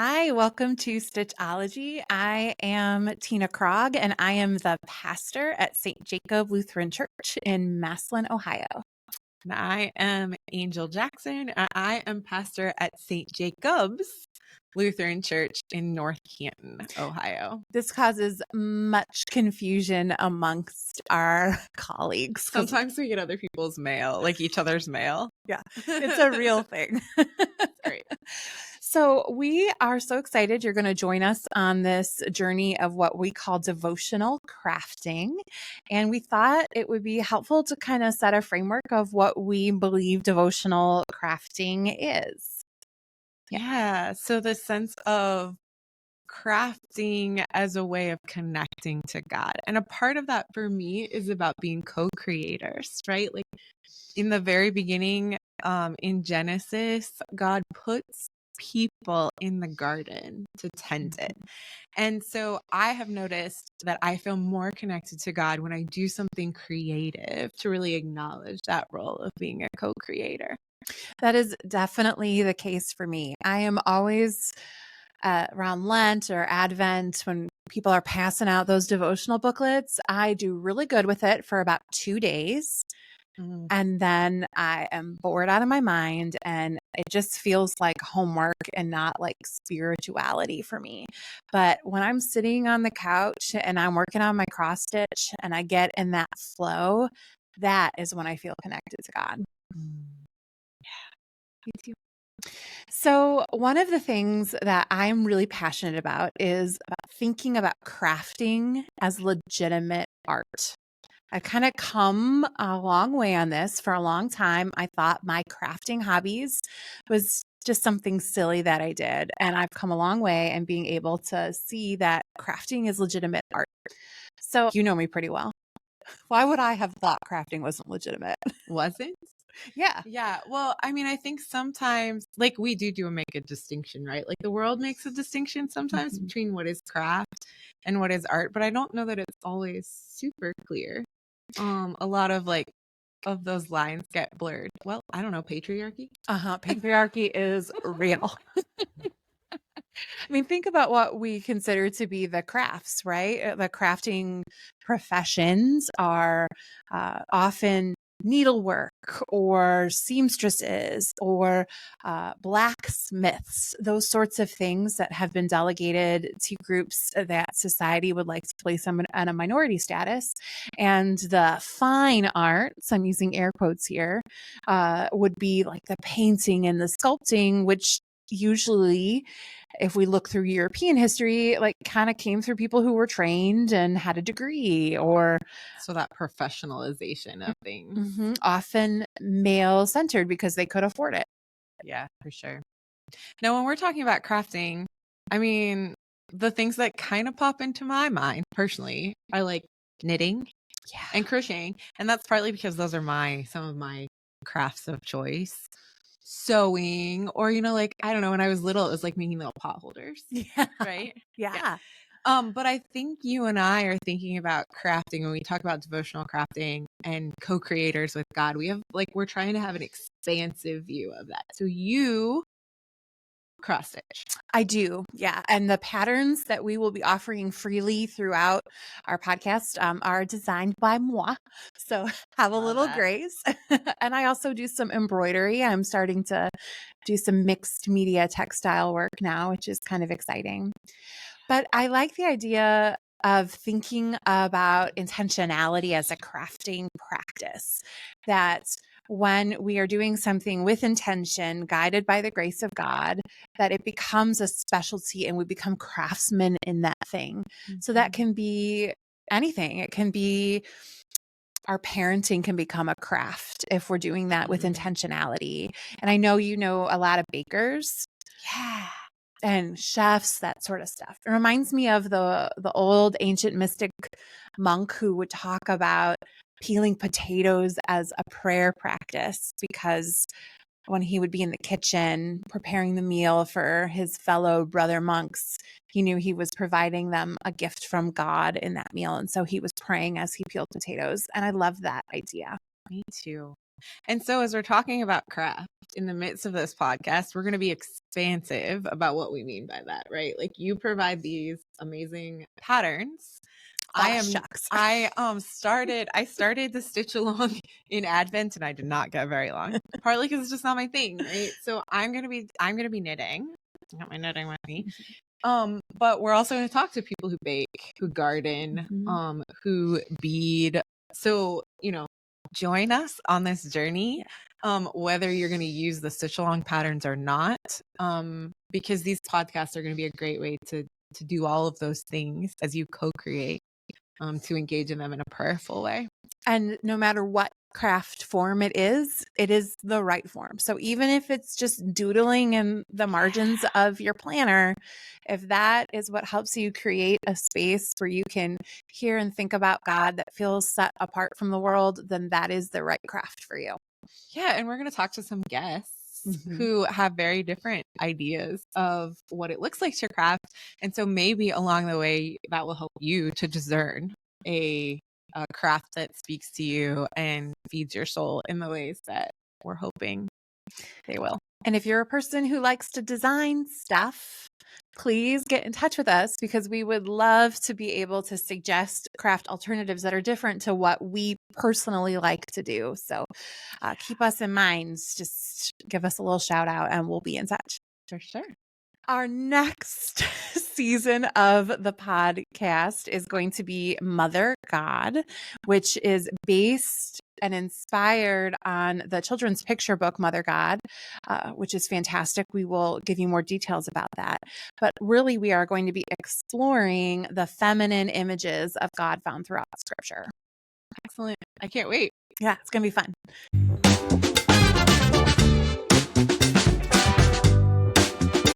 Hi, welcome to Stitchology. I am Tina Krog, and I am the pastor at St. Jacob Lutheran Church in Massillon, Ohio. And I am Angel Jackson. And I am pastor at St. Jacob's Lutheran Church in North Canton, Ohio. This causes much confusion amongst our colleagues. Sometimes we get other people's mail, like each other's mail. Yeah, it's a real thing. Great. So we are so excited you're going to join us on this journey of what we call devotional crafting. And we thought it would be helpful to kind of set a framework of what we believe devotional crafting is. Yeah. So the sense of crafting as a way of connecting to God. And a part of that for me is about being co-creators, right? Like in the very beginning, in Genesis, God puts people in the garden to tend it. And so I have noticed that I feel more connected to God when I do something creative to really acknowledge that role of being a co-creator. That is definitely the case for me. I am always around Lent or Advent when people are passing out those devotional booklets. I do really good with it for about 2 days. And then I am bored out of my mind, and it just feels like homework and not like spirituality for me. But when I'm sitting on the couch and I'm working on my cross stitch and I get in that flow, that is when I feel connected to God. Me too. So, one of the things that I'm really passionate about is about thinking about crafting as legitimate art. I've kind of come a long way on this. For a long time, I thought my crafting hobbies was just something silly that I did. And I've come a long way in being able to see that crafting is legitimate art. So, you know me pretty well. Why would I have thought crafting wasn't legitimate? Was it? Yeah. Yeah. Well, I mean, I think sometimes, like we do make a distinction, right? Like the world makes a distinction sometimes Mhm. between what is craft and what is art, but I don't know that it's always super clear. A lot of like of those lines get blurred. Well, I don't know, patriarchy. Patriarchy is real. I mean, think about what we consider to be the crafts, right? The crafting professions are often needlework or seamstresses or blacksmiths, those sorts of things that have been delegated to groups that society would like to place them in a minority status. And the fine arts, I'm using air quotes here, would be like the painting and the sculpting, which usually, if we look through European history, like kind of came through people who were trained and had a degree, or So that professionalization of things. often male centered because they could afford it. Yeah, for sure. Now, when we're talking about crafting, I mean, the things that kind of pop into my mind personally are like knitting Yeah. and crocheting. And that's partly because those are some of my crafts of choice. Sewing, or like I don't know, when I was little, it was like making little pot holders. Yeah. Right? Yeah. But I think you and I are thinking about crafting when we talk about devotional crafting and co-creators with God. We're trying to have an expansive view of that. So you cross stitch. I do. Yeah. And the patterns that we will be offering freely throughout our podcast are designed by moi. So have a Love little that. grace. And I also do some embroidery. I'm starting to do some mixed media textile work now, which is kind of exciting. But I like the idea of thinking about intentionality as a crafting practice, that when we are doing something with intention, guided by the grace of God, that it becomes a specialty and we become craftsmen in that thing. So that can be anything. It can be our parenting can become a craft if we're doing that with intentionality. And I know you know a lot of bakers. Yeah. And chefs, that sort of stuff. It reminds me of the old ancient mystic monk who would talk about peeling potatoes as a prayer practice, because when he would be in the kitchen preparing the meal for his fellow brother monks, he knew he was providing them a gift from God in that meal. And so he was praying as he peeled potatoes. And I love that idea. Me too. And so as we're talking about craft in the midst of this podcast, we're going to be expansive about what we mean by that, right? Like you provide these amazing patterns. Shucks. I started the stitch along in Advent and I did not get very long. Partly because it's just not my thing, right? So I'm gonna be knitting. I got my knitting with me. But we're also going to talk to people who bake, who garden, who bead. So, join us on this journey, whether you're going to use the stitch along patterns or not, because these podcasts are going to be a great way to do all of those things as you co-create, to engage in them in a prayerful way. And no matter what craft form it is the right form. So even if it's just doodling in the margins of your planner, if that is what helps you create a space where you can hear and think about God that feels set apart from the world, then that is the right craft for you. Yeah, and we're going to talk to some guests who have very different ideas of what it looks like to craft. And so maybe along the way, that will help you to discern a craft that speaks to you and feeds your soul in the ways that we're hoping they will. And if you're a person who likes to design stuff, please get in touch with us because we would love to be able to suggest craft alternatives that are different to what we personally like to do. So keep us in mind. Just give us a little shout out and we'll be in touch. For sure. Our next season of the podcast is going to be Mother God, which is based and inspired on the children's picture book, Mother God, which is fantastic. We will give you more details about that. But really, we are going to be exploring the feminine images of God found throughout Scripture. Excellent. I can't wait. Yeah, it's going to be fun.